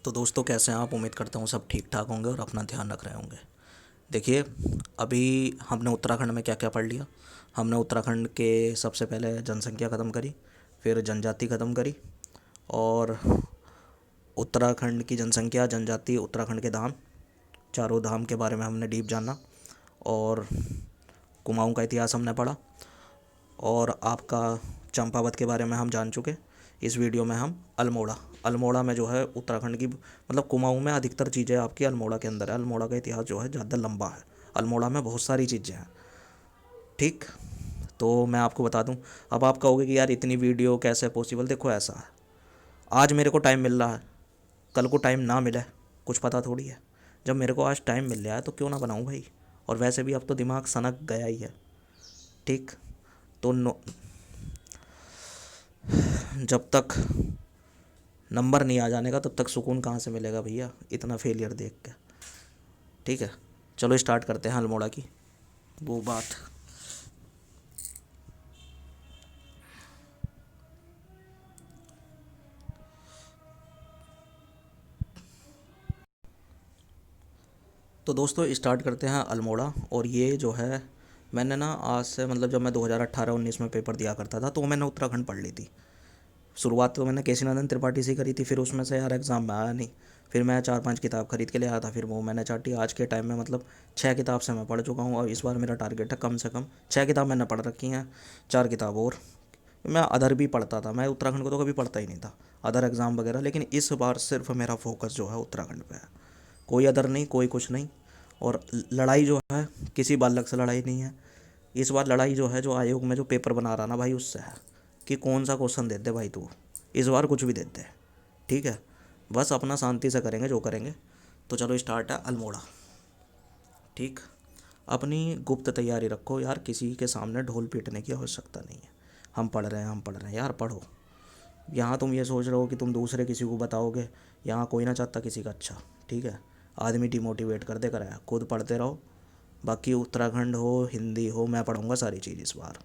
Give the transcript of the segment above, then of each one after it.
तो दोस्तों, कैसे हैं आप? उम्मीद करता हूँ सब ठीक ठाक होंगे और अपना ध्यान रख रहे होंगे। देखिए, अभी हमने उत्तराखंड में क्या क्या पढ़ लिया। हमने उत्तराखंड के सबसे पहले जनसंख्या ख़त्म करी, फिर जनजाति ख़त्म करी, और उत्तराखंड की जनसंख्या, जनजाति, उत्तराखंड के धाम, चारों धाम के बारे में हमने डीप जाना। और कुमाऊँ का इतिहास हमने पढ़ा। और आपका चंपावत के बारे में हम जान चुके। इस वीडियो में हम अल्मोड़ा, अल्मोड़ा में जो है उत्तराखंड की, मतलब कुमाऊँ में अधिकतर चीज़ें आपकी अल्मोड़ा के अंदर है। अल्मोड़ा का इतिहास जो है ज़्यादा लंबा है। अल्मोड़ा में बहुत सारी चीज़ें हैं। ठीक, तो मैं आपको बता दूं। अब आप कहोगे कि यार इतनी वीडियो कैसे पॉसिबल? देखो, ऐसा है, आज मेरे को टाइम मिल रहा है, कल को टाइम ना मिले, कुछ पता थोड़ी है। जब मेरे को आज टाइम मिल रहा है तो क्यों ना बनाऊं भाई। और वैसे भी अब तो दिमाग सनक गया ही है। ठीक, तो जब तक नंबर नहीं आ जाने का तब तक सुकून कहाँ से मिलेगा भैया, इतना फेलियर देख के। ठीक है, चलो स्टार्ट करते हैं अल्मोड़ा की वो बात। तो दोस्तों, स्टार्ट करते हैं अल्मोड़ा। और ये जो है, मैंने ना आज से, मतलब जब मैं 2018-19 में पेपर दिया करता था तो मैंने उत्तराखंड पढ़ ली थी। शुरुआत तो मैंने केसीनंदन त्रिपाठी से करी थी, फिर उसमें से यार एग्ज़ाम में आया नहीं। फिर मैं 4-5 किताब खरीद के ले आया था, फिर वो मैंने चाटी। आज के टाइम में मतलब 6 किताब से मैं पढ़ चुका हूँ, और इस बार मेरा टारगेट है कम से कम 6 किताब मैंने पढ़ रखी हैं, 4 किताब और। मैं अदर भी पढ़ता था, मैं उत्तराखंड को तो कभी पढ़ता ही नहीं था, अदर एग्ज़ाम वगैरह। लेकिन इस बार सिर्फ मेरा फोकस जो है उत्तराखंड पे है, कोई अदर नहीं, कोई कुछ नहीं। और लड़ाई जो है किसी बालक से लड़ाई नहीं है। इस बार लड़ाई जो है, जो आयोग में जो पेपर बना रहा ना भाई, उससे है कि कौन सा क्वेश्चन देते भाई तू। इस बार कुछ भी देते हैं, ठीक है। बस अपना शांति से करेंगे जो करेंगे। तो चलो स्टार्ट है अल्मोड़ा। ठीक, अपनी गुप्त तैयारी रखो यार, किसी के सामने ढोल पीटने की आवश्यकता नहीं है। हम पढ़ रहे हैं, हम पढ़ रहे हैं यार, पढ़ो। यहाँ तुम ये सोच रहे हो कि तुम दूसरे किसी को बताओगे, यहाँ कोई ना चाहता किसी का अच्छा। ठीक है, आदमी डिमोटिवेट कर दे कर आया, खुद पढ़ते रहो। बाकी उत्तराखंड हो, हिंदी हो, मैं पढ़ूंगा सारी चीज़ इस बार।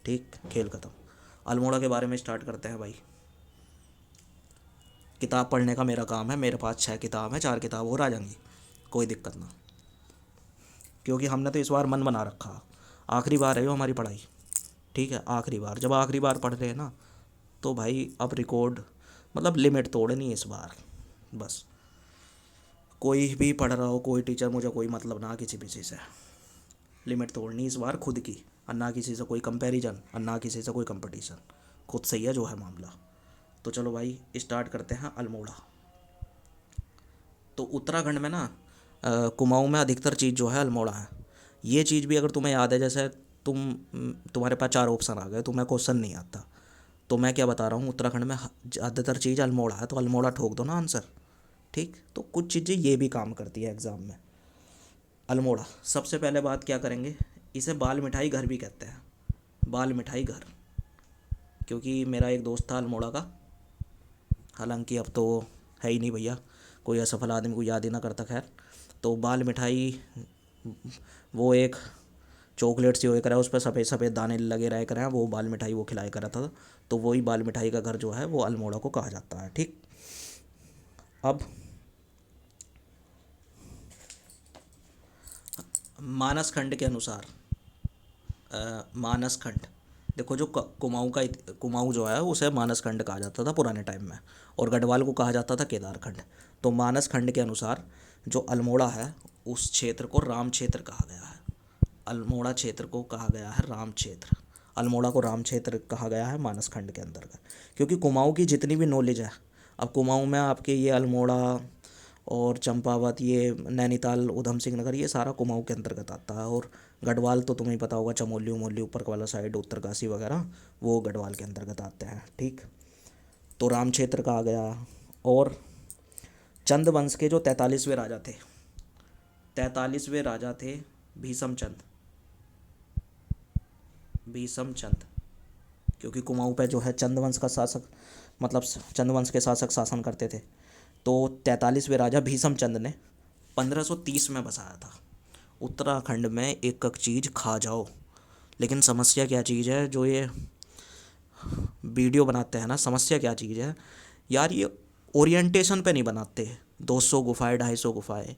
ठीक, खेल ख़त्म। अल्मोड़ा के बारे में स्टार्ट करते हैं भाई। किताब पढ़ने का मेरा काम है, मेरे पास 6 किताब है, 4 किताब और आ जाएंगी, कोई दिक्कत ना। क्योंकि हमने तो इस बार मन बना रखा, आखिरी बार है वो हमारी पढ़ाई। ठीक है, आखिरी बार, जब आखिरी बार पढ़ रहे हैं ना, तो भाई अब रिकॉर्ड, मतलब लिमिट तोड़नी है इस बार। बस, कोई भी पढ़ रहा हो, कोई टीचर, मुझे कोई मतलब ना किसी किसी से। लिमिट तोड़नी इस बार खुद की, और ना किसी से कोई कंपैरिजन, और ना किसी से कोई कंपटीशन। खुद सही है जो है मामला। तो चलो भाई स्टार्ट करते हैं अल्मोड़ा। तो उत्तराखंड में ना, कुमाऊँ में अधिकतर चीज़ जो है अल्मोड़ा है। ये चीज़ भी अगर तुम्हें याद है, जैसे तुम्हारे पास 4 ऑप्शन आ गए, तुम्हें क्वेश्चन नहीं आता, तो मैं क्या बता रहा हूँ, उत्तराखंड में ज़्यादातर चीज़ अल्मोड़ा है, तो अल्मोड़ा ठोक दो ना आंसर। ठीक, तो कुछ चीज़ें ये भी काम करती है एग्ज़ाम में। अल्मोड़ा, सबसे पहले बात क्या करेंगे, इसे बाल मिठाई घर भी कहते हैं, बाल मिठाई घर। क्योंकि मेरा एक दोस्त था अल्मोड़ा का, हालांकि अब तो है ही नहीं भैया, कोई असफल आदमी को याद ही ना करता। खैर, तो बाल मिठाई, वो एक चॉकलेट सी होकर है, उस पर सफ़ेद सफ़ेद दाने लगे रह कर हैं, वो बाल मिठाई वो खिलाया करा था। तो वही बाल मिठाई का घर जो है वो अल्मोड़ा को कहा जाता है। ठीक, अब मानस खंड के अनुसार, मानस खंड, देखो जो कुमाऊँ का कुमाऊँ जो है उसे मानस खंड कहा जाता था पुराने टाइम में, और गढ़वाल को कहा जाता था केदार खंड। तो मानस खंड के अनुसार जो अल्मोड़ा है, उस क्षेत्र को राम क्षेत्र कहा गया है। अल्मोड़ा क्षेत्र को कहा गया है राम क्षेत्र। अल्मोड़ा को राम क्षेत्र कहा गया है मानस खंड के अंतर्गत। क्योंकि कुमाऊँ की जितनी भी नॉलेज है, अब कुमाऊँ में आपके ये अल्मोड़ा और चंपावत, ये नैनीताल, उधम सिंह नगर, ये सारा कुमाऊँ के अंतर्गत आता है। और गढ़वाल तो तुम्हें पता होगा, चमोली उमोली ऊपर वाला साइड, उत्तरकाशी वगैरह, वो गढ़वाल के अंतर्गत आते हैं। ठीक, तो राम क्षेत्र कहा गया। और चंद वंश के जो 43वें राजा थे, 43वें राजा थे भीषम चंद, भीषम चंद। क्योंकि कुमाऊँ पे जो है चंद वंश का शासक, मतलब चंद वंश के शासक शासन करते थे। तो 43वें राजा भीषम चंद ने 1530 में बसाया था उत्तराखंड में एक एक चीज़ खा जाओ। लेकिन समस्या क्या चीज़ है, जो ये वीडियो बनाते हैं ना, समस्या क्या चीज़ है यार, ये ओरिएंटेशन पे नहीं बनाते 200 गुफाएं 250 गुफाएं।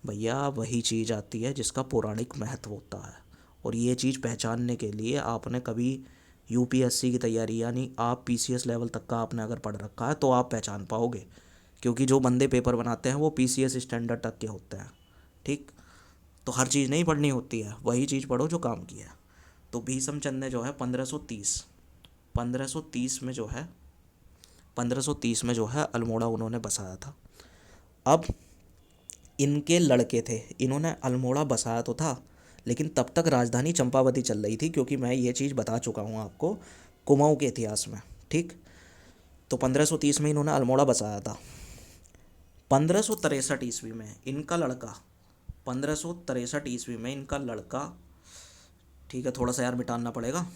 भैया वही चीज़ आती है जिसका पौराणिक महत्व होता है। और ये चीज़ पहचानने के लिए आपने कभी यूपीएससी की तैयारी, यानी आप पीसीएस लेवल तक का आपने अगर पढ़ रखा है तो आप पहचान पाओगे। क्योंकि जो बंदे पेपर बनाते हैं वो पीसीएस स्टैंडर्ड तक के होते हैं। ठीक। तो हर चीज़ नहीं पढ़नी होती है, वही चीज़ पढ़ो जो काम की है। तो भीषम चंद ने जो है 1530 में जो है 1530 में जो है अल्मोड़ा उन्होंने बसाया था। अब इनके लड़के थे, इन्होंने अल्मोड़ा बसाया तो था, लेकिन तब तक राजधानी चंपावती चल रही थी, क्योंकि मैं ये चीज़ बता चुका हूँ आपको कुमाऊँ के इतिहास में। ठीक। तो 1530 में इन्होंने अल्मोड़ा बसाया था। 1563 ईस्वी में इनका लड़का 1563 ईस्वी में इनका लड़का, ठीक है थोड़ा सा यार मिटाना पड़ेगा,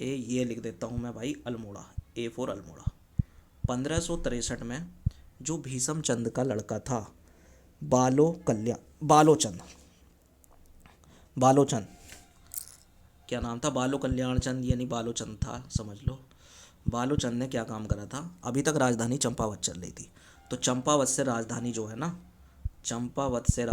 ये लिख देता हूँ मैं भाई, अल्मोड़ा, ए फॉर अल्मोड़ा। 1563 में जो भीषम चंद का लड़का था, बालोचंद, बालोचंद क्या नाम था, बालो कल्याण चंद यानी बालोचंद था, समझ लो। बालोचंद ने क्या काम करा था, अभी तक राजधानी चंपावत चल रही थी, तो चंपावत से राजधानी जो है ना, चंपावत से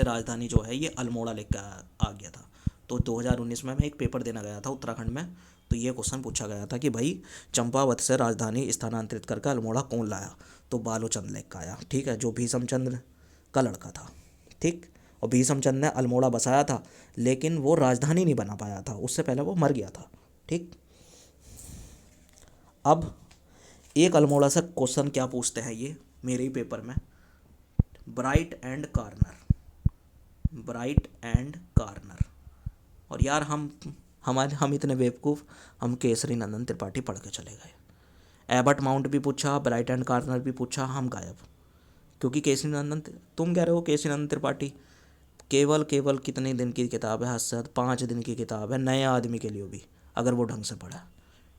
राजधानी जो है ये अल्मोड़ा लेकर आ गया था। तो 2019 में मैं एक पेपर देना गया था उत्तराखंड में, तो ये क्वेश्चन पूछा गया था कि भाई चंपावत से राजधानी स्थानांतरित करके अल्मोड़ा कौन लाया, तो बालोचंद लेकर आया। ठीक है, जो भीषम चंद्र का लड़का था। ठीक। और भीषम चंद ने अल्मोड़ा बसाया था, लेकिन वो राजधानी नहीं बना पाया था, उससे पहले वो मर गया था। ठीक। अब एक अल्मोड़ा से क्वेश्चन क्या पूछते हैं ये मेरे ही पेपर में, ब्राइट एंड कार्नर। और यार हम इतने बेवकूफ़, हम केसरी नंदन त्रिपाठी पढ़ के चले गए। एबर्ट माउंट भी पूछा, ब्राइट एंड कार्नर भी पूछा, हम गायब। क्योंकि केसरी नंदन, तुम कह रहे हो केसरी नंदन त्रिपाठी केवल कितने दिन की किताब है, हद से हद 5 दिन की किताब है नए आदमी के लिए भी, अगर वो ढंग से पढ़ा।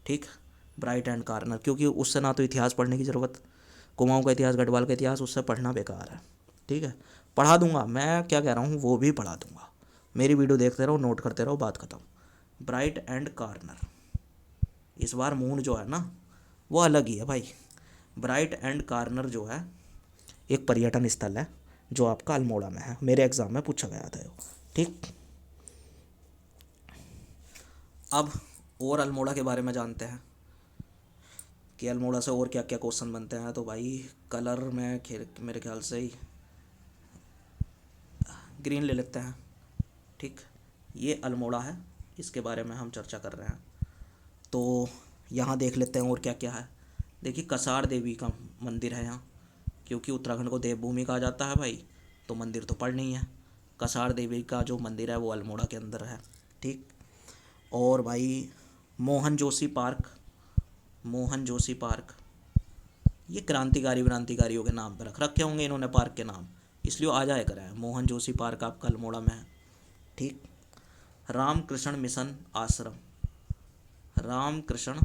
ठीक। ब्राइट एंड कार्नर, क्योंकि उससे ना तो इतिहास पढ़ने की ज़रूरत, कुमाऊँ का इतिहास, गढ़वाल का इतिहास, उससे पढ़ना बेकार है। ठीक है, पढ़ा दूंगा मैं, क्या कह रहा हूँ वो भी पढ़ा दूंगा। मेरी वीडियो देखते रहो, नोट करते रहो, बात ख़त्म। ब्राइट एंड कार्नर, इस बार मूड जो है ना वो अलग ही है भाई। ब्राइट एंड कार्नर जो है एक पर्यटन स्थल है जो आपका अल्मोड़ा में है, मेरे एग्ज़ाम में पूछा गया था। ठीक। अब और अल्मोड़ा के बारे में जानते हैं कि अल्मोड़ा से और क्या क्या क्वेश्चन बनते हैं। तो भाई कलर में मेरे ख्याल से ही ग्रीन ले लेते हैं। ठीक। ये अल्मोड़ा है, इसके बारे में हम चर्चा कर रहे हैं। तो यहाँ देख लेते हैं और क्या क्या है। देखिए कसार देवी का मंदिर है यहाँ, क्योंकि उत्तराखंड को देवभूमि कहा जाता है भाई, तो मंदिर तो पढ़ नहीं है। कसार देवी का जो मंदिर है वो अल्मोड़ा के अंदर है। ठीक। और भाई मोहन जोशी पार्क, ये क्रांतिकारियों के नाम पर रख रखे होंगे इन्होंने पार्क के नाम, इसलिए आ जाए करें। मोहन जोशी पार्क आपका अल्मोड़ा में है। ठीक। रामकृष्ण मिशन आश्रम, रामकृष्ण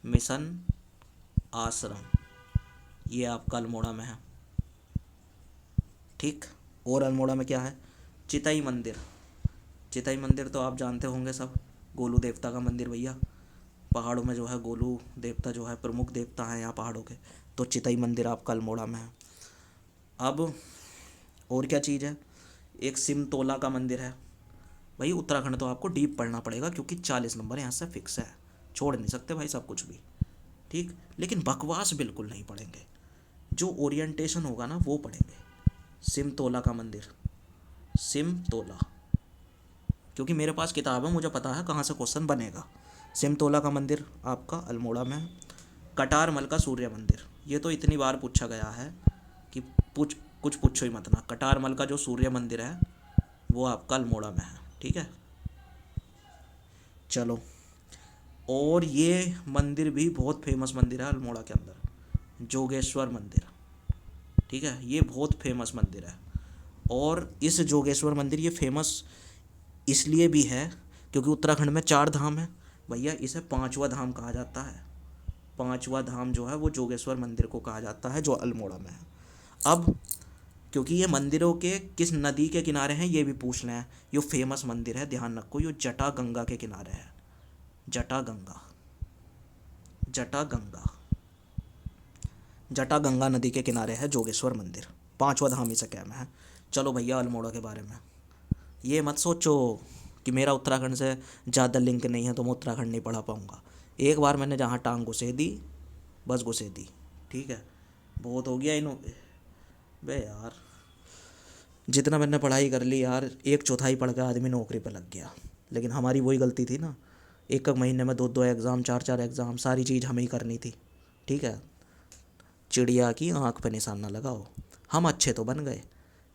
मिशन आश्रम, ये आपका अल्मोड़ा में है। ठीक। और अल्मोड़ा में क्या है, चितई मंदिर तो आप जानते होंगे सब, गोलू देवता का मंदिर भैया। पहाड़ों में जो है गोलू देवता जो है प्रमुख देवता हैं यहाँ पहाड़ों के, तो चितई मंदिर आपका अल्मोड़ा में है। अब और क्या चीज़ है, एक सिमतोला का मंदिर है। भाई उत्तराखंड तो आपको डीप पढ़ना पड़ेगा, क्योंकि 40 नंबर यहाँ से फिक्स है, छोड़ नहीं सकते भाई सब कुछ भी। ठीक। लेकिन बकवास बिल्कुल नहीं पढ़ेंगे, जो ओरिएंटेशन होगा ना वो पढ़ेंगे। सिमतोला का मंदिर, सिमतोला, क्योंकि मेरे पास किताब है, मुझे पता है कहाँ से क्वेश्चन बनेगा। सिमतोला का मंदिर आपका अल्मोड़ा में है। कटारमल का सूर्य मंदिर, ये तो इतनी बार पूछा गया है कि कुछ पूछो ही मत ना। कटारमल का जो सूर्य मंदिर है वो आपका अल्मोड़ा में है। ठीक है, चलो। और ये मंदिर भी बहुत फेमस मंदिर है अल्मोड़ा के अंदर, जोगेश्वर मंदिर। ठीक है, ये बहुत फेमस मंदिर है। और इस जोगेश्वर मंदिर ये फेमस इसलिए भी है क्योंकि उत्तराखंड में 4 धाम है भैया, इसे 5वां धाम कहा जाता है। 5वां धाम जो है वो जोगेश्वर मंदिर को कहा जाता है, जो अल्मोड़ा में है। अब क्योंकि ये मंदिरों के किस नदी के किनारे हैं ये भी पूछ लें, ये फेमस मंदिर है, ध्यान रखो, ये जटा गंगा के किनारे है, जटा गंगा। जटा गंगा, जटा गंगा नदी के किनारे है जोगेश्वर मंदिर, 5वां धाम इसे क्या में है। चलो भैया अल्मोड़ा के बारे में ये मत सोचो कि मेरा उत्तराखंड से ज़्यादा लिंक नहीं है तो मैं उत्तराखंड नहीं पढ़ा पाऊँगा। एक बार मैंने जहाँ टांग घुसे दी, बस घुसे दी, ठीक है। बहुत हो गया इन बे यार, जितना मैंने पढ़ाई कर ली यार, 1/4 पढ़ के आदमी नौकरी पे लग गया। लेकिन हमारी वही गलती थी ना, एक एक महीने में 2-2 एग्ज़ाम, 4-4 एग्ज़ाम, सारी चीज़ हमें ही करनी थी, ठीक है। चिड़िया की आंख पे निशान ना लगाओ। हम अच्छे तो बन गए,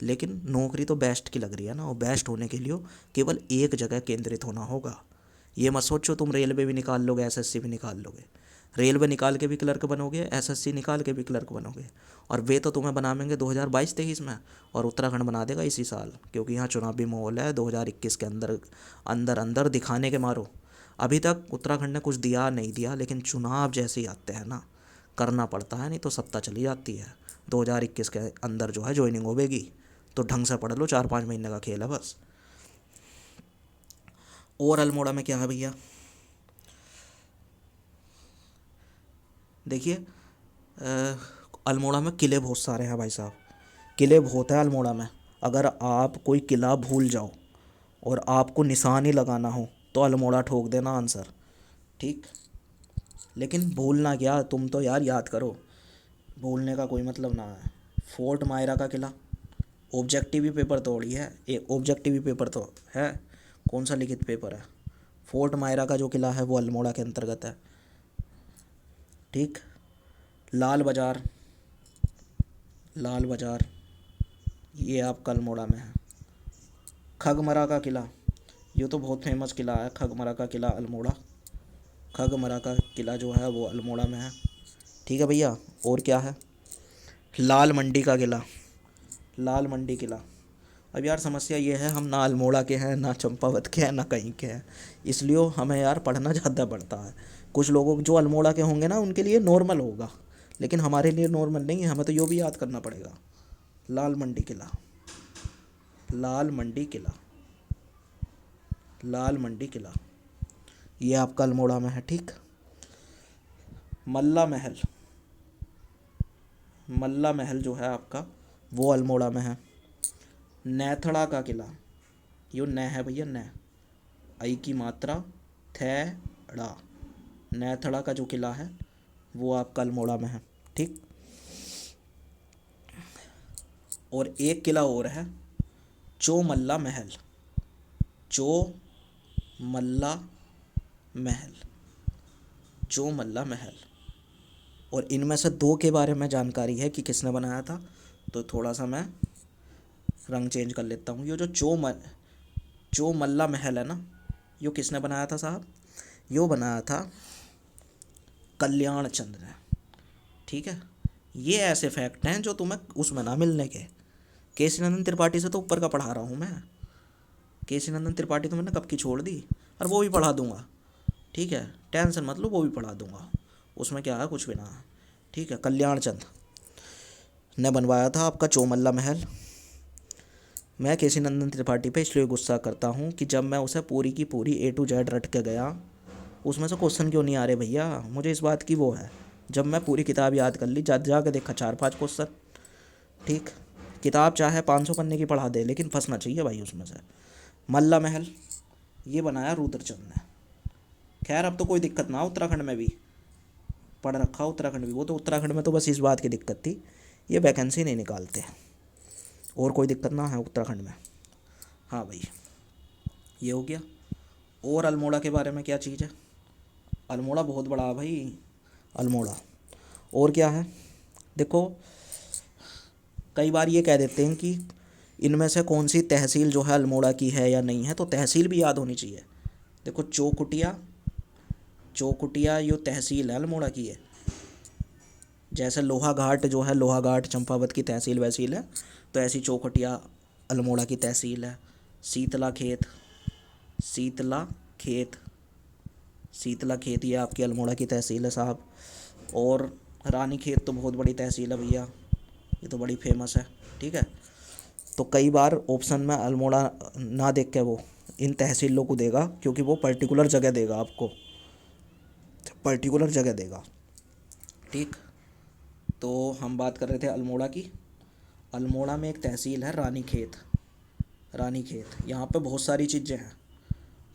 लेकिन नौकरी तो बेस्ट की लग रही है ना, और बेस्ट होने के लिए केवल एक जगह केंद्रित होना होगा। ये मत सोचो तुम रेलवे भी निकाल लोगे, एसएससी भी निकाल लोगे। रेलवे निकाल के भी क्लर्क बनोगे, एसएससी निकाल के भी क्लर्क बनोगे, और वे तो तुम्हें बनावेंगे 2022-23 में, और उत्तराखंड बना देगा इसी साल, क्योंकि यहाँ चुनावी माहौल है 2021 के अंदर अंदर अंदर दिखाने के मारो। अभी तक उत्तराखंड ने कुछ दिया नहीं दिया, लेकिन चुनाव जैसे ही आते हैं ना, करना पड़ता है, नहीं तो सत्ता चली जाती है। 2021 के अंदर जो है ज्वाइनिंग होगी, तो ढंग से पढ़ लो, 4-5 महीने का खेल है बस। और अल्मोड़ा में क्या है भैया, देखिए अल्मोड़ा में किले बहुत सारे हैं भाई साहब, किले बहुत है अल्मोड़ा में। अगर आप कोई किला भूल जाओ और आपको निशान ही लगाना हो तो अल्मोड़ा ठोक देना आंसर, ठीक। लेकिन भूलना क्या, तुम तो यार याद करो, भूलने का कोई मतलब ना है। फोर्ट मायरा का किला, ऑब्जेक्टिव पेपर थोड़ी है, ऑब्जेक्टिव पेपर तो है, कौन सा लिखित पेपर है। फोर्ट मायरा का जो किला है वो अल्मोड़ा के अंतर्गत है, ठीक। लाल बाज़ार, लाल बाज़ार ये आपका अल्मोड़ा में है। खगमरा का किला, ये तो बहुत फेमस किला है, खगमरा का किला अल्मोड़ा, खगमरा का किला जो है वो अल्मोड़ा में है, ठीक है भैया। और क्या है, लाल मंडी का किला, लाल मंडी किला। अब यार समस्या ये है, हम ना अल्मोड़ा के हैं, ना चंपावत के हैं, ना कहीं के हैं, इसलिए हमें यार पढ़ना ज़्यादा पड़ता है। कुछ लोगों जो अल्मोड़ा के होंगे ना उनके लिए नॉर्मल होगा, लेकिन हमारे लिए नॉर्मल नहीं है, हमें तो यो भी याद करना पड़ेगा। लाल मंडी किला, लाल मंडी किला, लाल मंडी किला ये आपका अल्मोड़ा में है, ठीक। मल्ला महल, मल्ला महल जो है आपका वो अल्मोड़ा में है। नैथड़ा का किला, यो न है भैया, न आई की मात्रा, थेड़ा, नैथड़ा का जो किला है वो आपका अल्मोड़ा में है, ठीक। और एक किला और है, चोमल्ला महल, चोमल्ला महल, चोमल्ला महल। और इनमें से 2 के बारे में जानकारी है कि किसने बनाया था, तो थोड़ा सा मैं रंग चेंज कर लेता हूँ। ये जो चोमल्ला महल है ना, यो किसने बनाया था साहब, यो बनाया था कल्याण चंद ने, ठीक है। ये ऐसे फैक्ट हैं जो तुम्हें उसमें ना मिलने के। केसी नंदन त्रिपाठी से तो ऊपर का पढ़ा रहा हूँ मैं, केसी नंदन त्रिपाठी तो मैंने कब की छोड़ दी, और वो भी पढ़ा दूंगा, ठीक है, टेंशन मत लो, वो भी पढ़ा दूंगा, उसमें क्या है, कुछ भी ना है, ठीक है। कल्याण चंद ने बनवाया था आपका चोमल्ला महल। मैं केसी नंदन त्रिपाठी पे इसलिए गुस्सा करता हूँ कि जब मैं उसे पूरी की पूरी A to Z रट के गया, उसमें से क्वेश्चन क्यों नहीं आ रहे भैया, मुझे इस बात की वो है। जब मैं पूरी किताब याद कर ली, जा के देखा 4-5 क्वेश्चन, ठीक। किताब चाहे 500 पन्ने की पढ़ा दे, लेकिन फंसना चाहिए भाई उसमें से। मल्ला महल ये बनाया रुद्रचंद ने। खैर अब तो कोई दिक्कत ना, उत्तराखंड में भी पढ़ रखा, उत्तराखंड भी, वो तो उत्तराखंड में तो बस इस बात की दिक्कत थी, ये वैकेंसी नहीं निकालते, और कोई दिक्कत ना है उत्तराखंड में। हाँ भाई ये हो गया। और अल्मोड़ा के बारे में क्या चीज़ है, अल्मोड़ा बहुत बड़ा है भाई, अल्मोड़ा। और क्या है, देखो कई बार ये कह देते हैं कि इनमें से कौन सी तहसील जो है अल्मोड़ा की है या नहीं है, तो तहसील भी याद होनी चाहिए। देखो चौकुटिया, चौकुटिया यो तहसील है अल्मोड़ा की है। जैसे लोहा घाट जो है, लोहा घाट चंपावत की तहसील वहसील है, तो ऐसी चौकुटिया अल्मोड़ा की तहसील है। शीतला खेत, शीतला खेत, शीतला खेत ये आपकी अल्मोड़ा की तहसील है साहब। और रानी खेत तो बहुत बड़ी तहसील है भैया, ये तो बड़ी फेमस है, ठीक है। तो कई बार ऑप्शन में अल्मोड़ा ना देख के वो इन तहसीलों को देगा, क्योंकि वो पर्टिकुलर जगह देगा आपको। पर्टिकुलर जगह देगा। ठीक, तो हम बात कर रहे थे अल्मोड़ा की। अल्मोड़ा में एक तहसील है रानीखेत। रानीखेत, यहाँ पे बहुत सारी चीज़ें हैं,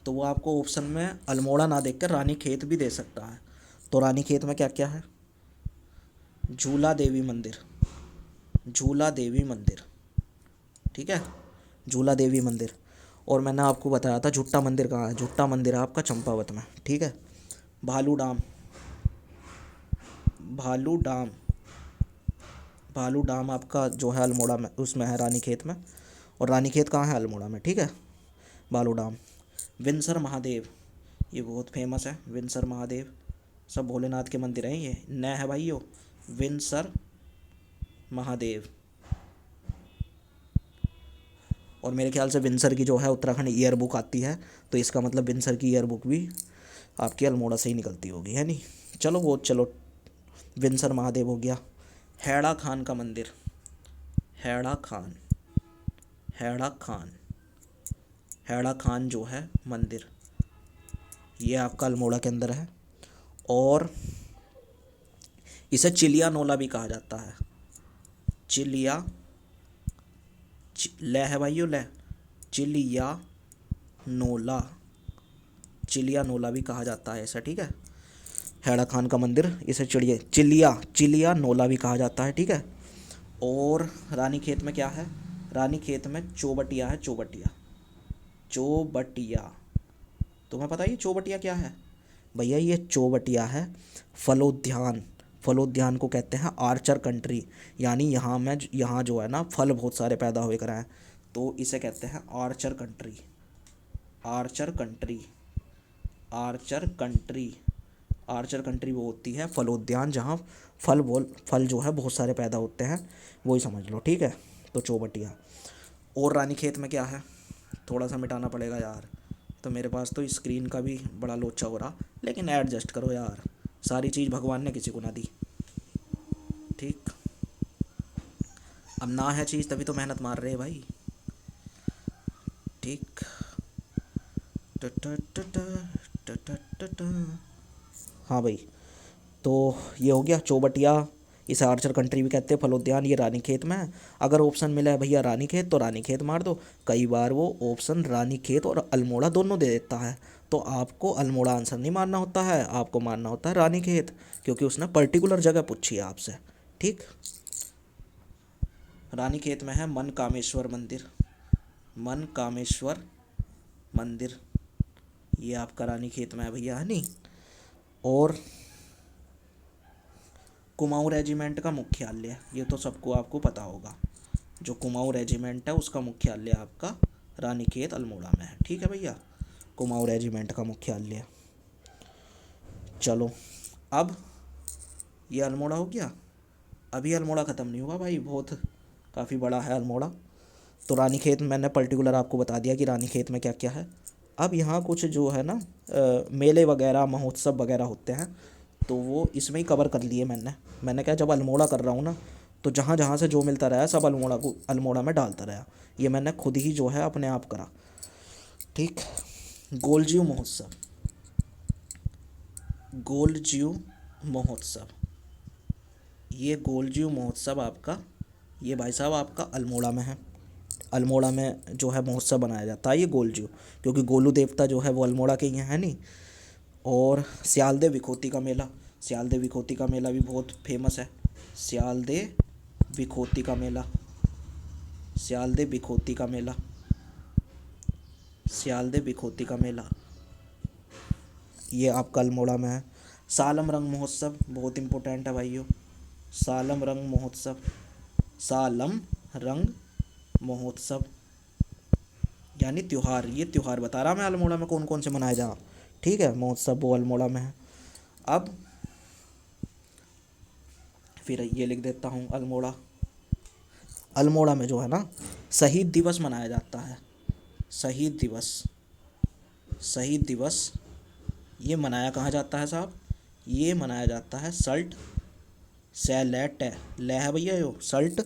तो वो आपको ऑप्शन में अल्मोड़ा ना देख कर रानीखेत भी दे सकता है। तो रानीखेत में क्या क्या है? झूला देवी मंदिर, झूला देवी मंदिर, ठीक है, झूला देवी मंदिर। और मैंने आपको बताया था झुट्टा मंदिर कहाँ है, झुट्टा मंदिर है आपका चंपावत में, ठीक है। भालू डाम, भालू डाम, भालू डाम आपका जो है अल्मोड़ा में, उसमें है रानीखेत में। और रानीखेत कहाँ है? अल्मोड़ा में, ठीक है। भालू डाम। विंसर महादेव, ये बहुत फेमस है, विंसर महादेव, सब भोलेनाथ के मंदिर हैं ये, नया है भाई यो, विंसर महादेव। और मेरे ख्याल से विंसर की जो है उत्तराखंड ईयर बुक आती है, तो इसका मतलब विंसर की ईयर बुक भी आपकी अल्मोड़ा से ही निकलती होगी, है नहीं। चलो वो चलो, विंसर महादेव हो गया। हैड़ा खान का मंदिर, हैड़ा खान, हैड़ा खान, हैड़ा खान जो है मंदिर, ये आपका अल्मोड़ा के अंदर है। और इसे चिलिया नोला भी कहा जाता है, चिलिया, ले है भाई यो ले, चिलिया नोला, चिलिया नोला भी कहा जाता है ऐसा, ठीक है। हैड़ा खान का मंदिर, इसे चिलिया, चिलिया नोला भी कहा जाता है, ठीक है। और रानीखेत में क्या है? रानीखेत में चौबटिया है, चौबटिया, चौबटिया। तुम्हें पता है ये चौबटिया क्या है? भैया ये चौबटिया है फलोद्यान, फलोद्यान को कहते हैं आर्चर कंट्री, यानी यहाँ जो है ना फल बहुत सारे पैदा हुए कराएं, तो इसे कहते हैं Archer country, Archer country, Archer country. Archer country वो होती है फलोद्यान जहाँ फल जो है बहुत सारे पैदा होते हैं, वही समझ लो, ठीक है। तो चौबटिया। और रानीखेत में क्या है? थोड़ा सा मिटाना पड़ेगा यार, तो मेरे पास तो स्क्रीन का भी बड़ा लोचा हो रहा, लेकिन एडजस्ट करो यार, सारी चीज़ भगवान ने किसी को ना दी, ठीक। अब ना है चीज़ तभी तो मेहनत मार रहे हैं भाई, ठीक। ट ट ट ट ट ट ट ट। हाँ भाई, तो ये हो गया चौबटिया, इसे आर्चर कंट्री भी कहते हैं, फलोद्यान, ये रानीखेत में है। अगर ऑप्शन मिला है भैया रानीखेत तो रानीखेत मार दो, कई बार वो ऑप्शन रानीखेत और अल्मोड़ा दोनों दे देता है, तो आपको अल्मोड़ा आंसर नहीं मारना होता है, आपको मारना होता है रानीखेत, क्योंकि उसने पर्टिकुलर जगह पूछी है आपसे, ठीक। रानीखेत में है मन कामेश्वर मंदिर, मन कामेश्वर मंदिर, ये आपका रानीखेत में है भैया, है नहीं। और कुमाऊँ रेजिमेंट का मुख्यालय, ये तो सबको आपको पता होगा, जो कुमाऊँ रेजिमेंट है उसका मुख्यालय आपका रानीखेत अल्मोड़ा में है, ठीक है भैया, कुमाऊँ रेजिमेंट का मुख्यालय। चलो, अब ये अल्मोड़ा हो गया। अभी अल्मोड़ा ख़त्म नहीं हुआ भाई, बहुत काफ़ी बड़ा है अल्मोड़ा। तो रानीखेत मैंने पर्टिकुलर आपको बता दिया कि रानीखेत में क्या क्या है। अब यहाँ कुछ जो है ना मेले वगैरह महोत्सव वगैरह होते हैं, तो वो इसमें ही कवर कर लिए मैंने क्या, जब अल्मोड़ा कर रहा हूँ ना, तो जहाँ जहाँ से जो मिलता रहा सब अल्मोड़ा में डालता रहा, ये मैंने खुद ही जो है अपने आप करा, ठीक। गोलजीव महोत्सव, गोलजीव महोत्सव, ये गोलजीव महोत्सव आपका, ये भाई साहब आपका अल्मोड़ा में है। अल्मोड़ा में जो है महोत्सव बनाया जाता है ये गोलजीव, क्योंकि गोलू देवता जो है वो अल्मोड़ा के ही हैं, है नहीं। और सियालदे विखोती का मेला, सियालदे विखोती का मेला भी बहुत फेमस है, सियालदे विखोती का मेला, सियालदे विखोती का मेला, सियालदे विखोती का मेला, ये आपका अल्मोड़ा में है। सालम रंग महोत्सव बहुत इम्पोर्टेंट है भाइयों, सालम रंग महोत्सव, सालम रंग महोत्सव यानी त्यौहार, ये त्यौहार बता रहा मैं अल्मोड़ा में कौन कौन से मनाए जा, ठीक है, महोत्सव वो अल्मोड़ा में है। अब फिर ये लिख देता हूँ अल्मोड़ा, अल्मोड़ा में जो है ना शहीद दिवस मनाया जाता है, शहीद दिवस, शहीद दिवस ये मनाया कहाँ जाता है साहब? ये मनाया जाता है सल्ट सैलेट ले है भैया यो, सल्ट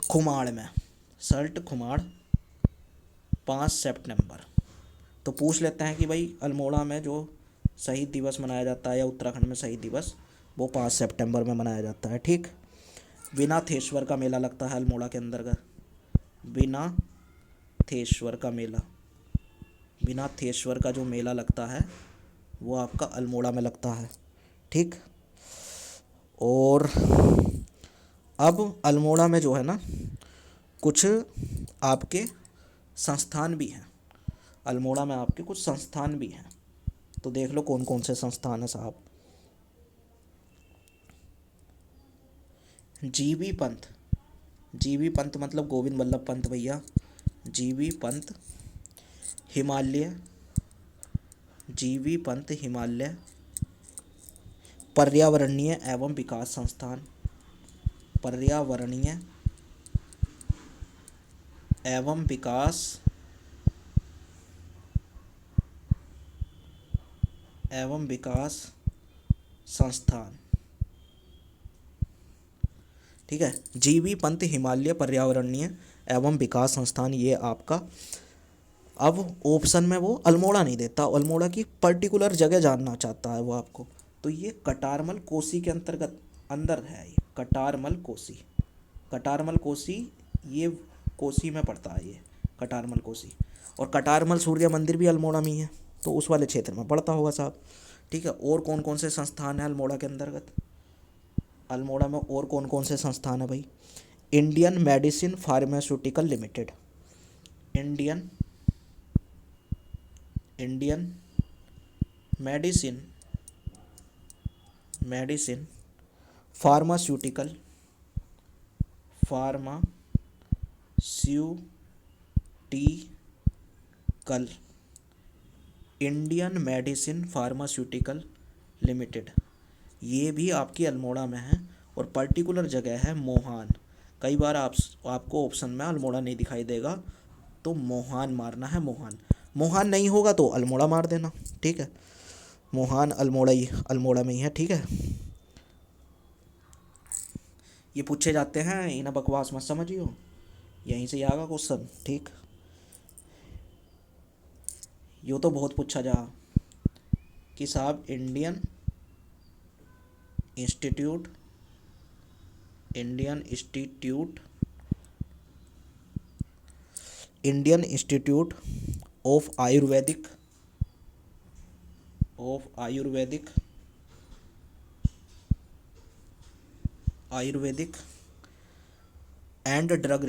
खुमाड़ में, सल्ट खुमाड़ 5 सितंबर। तो पूछ लेते हैं कि भाई अल्मोड़ा में जो शहीद दिवस मनाया जाता है, या उत्तराखंड में शहीद दिवस, वो 5 सितंबर में मनाया जाता है। ठीक। विनाथेश्वर का मेला लगता है अल्मोड़ा के अंतर्गत। विनाथेश्वर का मेला, विनाथेश्वर का जो मेला लगता है वो आपका अल्मोड़ा में लगता है। ठीक। और अब अल्मोड़ा में जो है ना कुछ आपके संस्थान भी हैं, अल्मोड़ा में आपके कुछ संस्थान भी हैं, तो देख लो कौन कौन से संस्थान हैं साहब। जीबी पंत, जीबी पंत मतलब गोविंद वल्लभ पंत भैया, जीबी पंत हिमालय, जीबी पंत हिमालय पर्यावरणीय एवं विकास संस्थान, पर्यावरणीय एवं विकास संस्थान। ठीक है, जीबी पंत हिमालय पर्यावरणीय एवं विकास संस्थान, ये आपका। अब ऑप्शन में वो अल्मोड़ा नहीं देता, अल्मोड़ा की पर्टिकुलर जगह जानना चाहता है वो आपको, तो ये कटारमल कोसी के अंतर्गत अंदर है। ये कटारमल कोसी, कटारमल कोसी ये कोसी में पड़ता है ये कटारमल कोसी। और कटारमल सूर्य मंदिर भी अल्मोड़ा में ही है, तो उस वाले क्षेत्र में पड़ता होगा साहब। ठीक है, और कौन कौन से संस्थान हैं अल्मोड़ा के अंतर्गत, अल्मोड़ा में और कौन कौन से संस्थान है भाई। Indian medicine pharmaceutical limited, Indian medicine pharmaceutical Indian medicine pharmaceutical limited, ये भी आपकी अल्मोड़ा में है, और पर्टिकुलर जगह है मोहान। कई बार आपको ऑप्शन में अल्मोड़ा नहीं दिखाई देगा, तो मोहान मारना है, मोहान। मोहान नहीं होगा तो अल्मोड़ा मार देना। ठीक है, मोहान अल्मोड़ा में ही है। ठीक है, ये पूछे जाते हैं, इन्हें बकवास मत समझियो, यहीं से ही आएगा क्वेश्चन। ठीक, यो तो बहुत पूछा जा कि साहब Indian institute of Ayurvedic and drug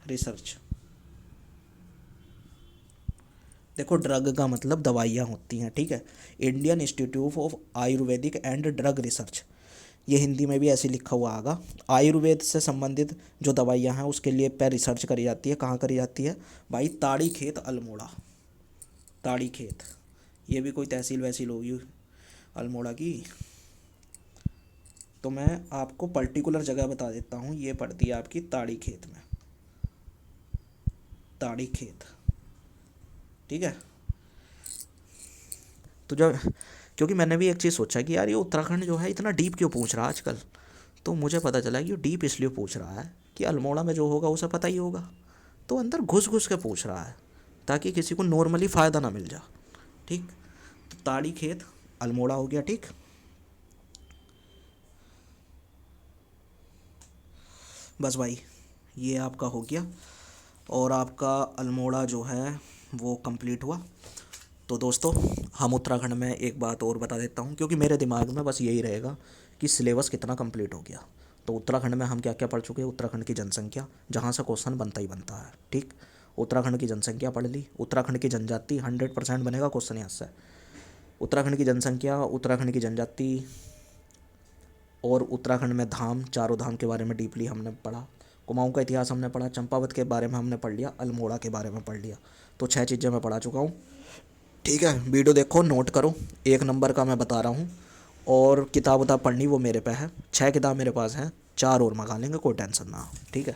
research. देखो, ड्रग का मतलब दवाइयाँ होती हैं। ठीक है, Indian institute of Ayurvedic and drug research, ये हिंदी में भी ऐसे लिखा हुआ आएगा। आयुर्वेद से संबंधित जो दवाइयाँ हैं उसके लिए पे रिसर्च करी जाती है। कहाँ करी जाती है भाई, ताड़ी खेत अल्मोड़ा, ताड़ी खेत, ये भी कोई तहसील वहसील होगी अल्मोड़ा की। तो मैं आपको पर्टिकुलर जगह बता देता हूँ, ये पड़ती है आपकी ताड़ी खेत में, ताड़ी खेत। ठीक है, तो जब, क्योंकि मैंने भी एक चीज़ सोचा कि यार ये उत्तराखंड जो है इतना डीप क्यों पूछ रहा है आजकल, तो मुझे पता चला कि ये डीप इसलिए पूछ रहा है कि अल्मोड़ा में जो होगा उसे पता ही होगा, तो अंदर घुस घुस के पूछ रहा है ताकि किसी को नॉर्मली फ़ायदा ना मिल जाए। ठीक, तो ताड़ी खेत अल्मोड़ा हो गया। ठीक, बस भाई ये आपका हो गया, और आपका अल्मोड़ा जो है वो कंप्लीट हुआ। तो दोस्तों, हम उत्तराखंड में एक बात और बता देता हूँ, क्योंकि मेरे दिमाग में बस यही रहेगा कि सिलेबस कितना कंप्लीट हो गया। तो उत्तराखंड में हम क्या क्या पढ़ चुके हैं, उत्तराखंड की जनसंख्या, जहाँ से क्वेश्चन बनता ही बनता है। ठीक, उत्तराखंड की जनसंख्या पढ़ ली, उत्तराखंड की जनजाति 100% बनेगा क्वेश्चन यहाँ से। उत्तराखंड की जनसंख्या, उत्तराखंड की जनजाति, और उत्तराखंड में धाम, चारों धाम के बारे में डीपली हमने पढ़ा। कुमाऊँ का इतिहास हमने पढ़ा, चंपावत के बारे में हमने पढ़ लिया, अल्मोड़ा के बारे में पढ़ लिया। तो 6 चीज़ें मैं पढ़ा चुका हूँ। ठीक है, वीडियो देखो, नोट करो, 1 नंबर का मैं बता रहा हूँ। और किताब उताब पढ़नी वो मेरे पे है, 6 किताब मेरे पास हैं, 4 और मंगा लेंगे, कोई टेंशन ना। ठीक है।